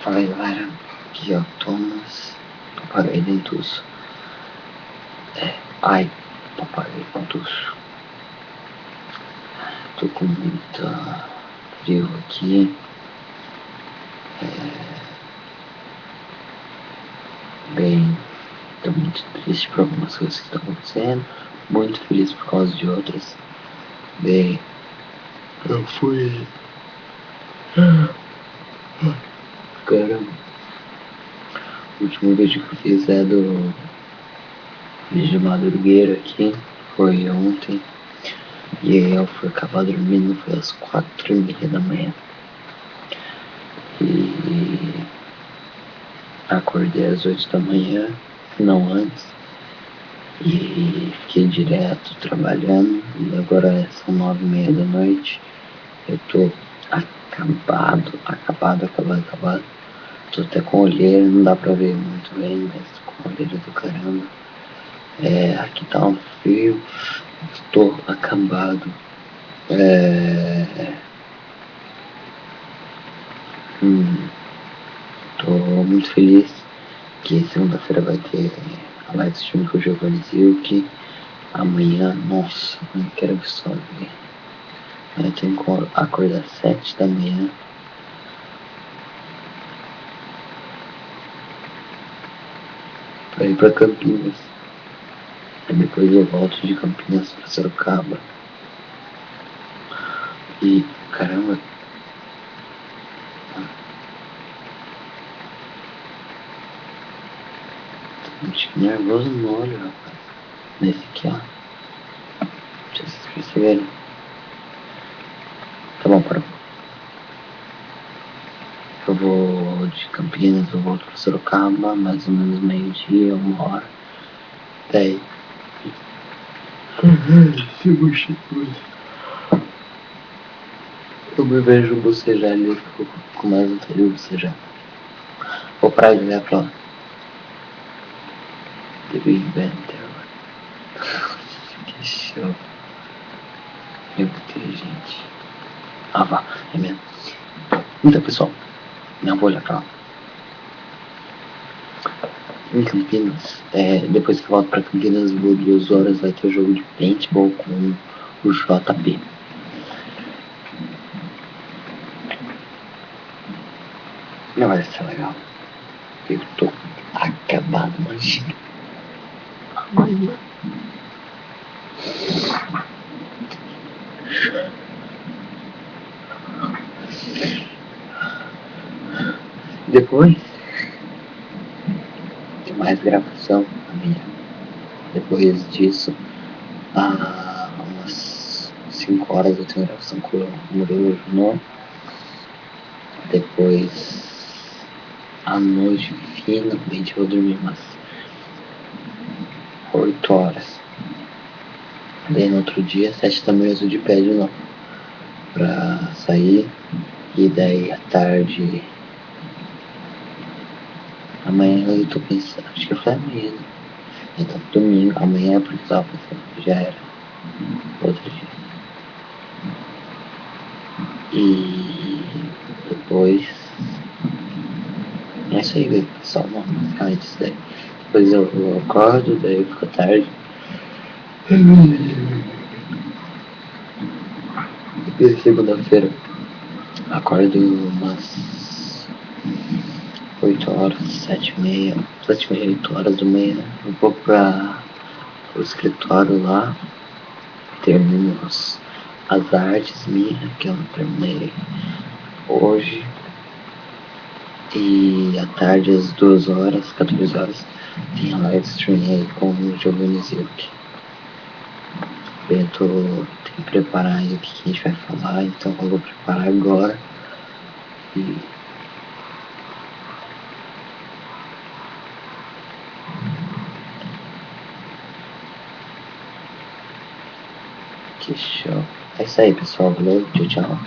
Fala aí, galera, aqui é o Thomas, papagaio dentuço. Ai, papagaio dentuço. Tô com muita frio aqui. Bem, tô muito triste por algumas coisas que estão acontecendo, muito feliz por causa de outras. Bem, eu fui... Caramba. O último vídeo que eu fiz é do vídeo de madrugueira aqui, foi ontem. E aí eu fui acabar dormindo, foi às 4h30 da manhã. E acordei às 8 da manhã, não antes. E fiquei direto trabalhando. E agora são 9h30 da noite. Eu tô acabado. Tô até com olheira, não dá pra ver muito bem, mas tô com olheira do caramba. Aqui tá um frio, tô acabado. Tô muito feliz que segunda-feira vai ter a live stream com o Giovanni Zilk. Amanhã, nossa, não quero só ver. Eu tenho que acordar às 7 da manhã. Pra ir pra Campinas. Aí depois eu volto de Campinas pra Sorocaba. E caramba. Tô nervoso no olho, rapaz. Nesse aqui, ó. Não sei se vocês perceberam. Tá bom, para. Eu vou de Campinas, eu volto pra Sorocaba, mais ou menos meio-dia, 1h. Daí. Eu me vejo bocejar ali, eu fico com mais vontade de bocejar. Vou parar de olhar pra lá. The Big Bang Theory. Que show. Meu Deus, gente. Ah, vá, é mesmo. Então, pessoal, não vou olhar pra lá. Em Campinas, depois que eu volto pra Campinas, vou 2 horas, vai ter o jogo de paintball com o JB. Não vai ser legal. Eu tô acabado, imagina. Amanhã. Depois de mais gravação amanhã. Depois disso, umas 5 horas eu tenho gravação com o Murilo Junot. Depois, à noite, finalmente eu vou dormir umas 8 horas. Daí no outro dia, 7 da manhã eu tô de pé de novo pra sair. E daí à tarde, amanhã eu tô pensando, acho que foi amanhã, né? Já tá domingo, amanhã porque eu tava pensando que já era outro dia. E depois, é isso aí, pessoal, não, basicamente isso daí. Depois eu acordo, daí eu fico tarde. Depois segunda-feira, acordo umas 8 horas, 7h30, 8 horas da manhã. Eu vou pra o escritório lá, termino as artes minhas, que eu não terminei hoje. E à tarde, às 2 horas, 14 horas, tem a live stream aí com o Giovanni Zilk. Eu tenho que preparar aí o que a gente vai falar, então eu vou preparar agora. E que show. É isso aí, pessoal. Valeu, tchau, tchau.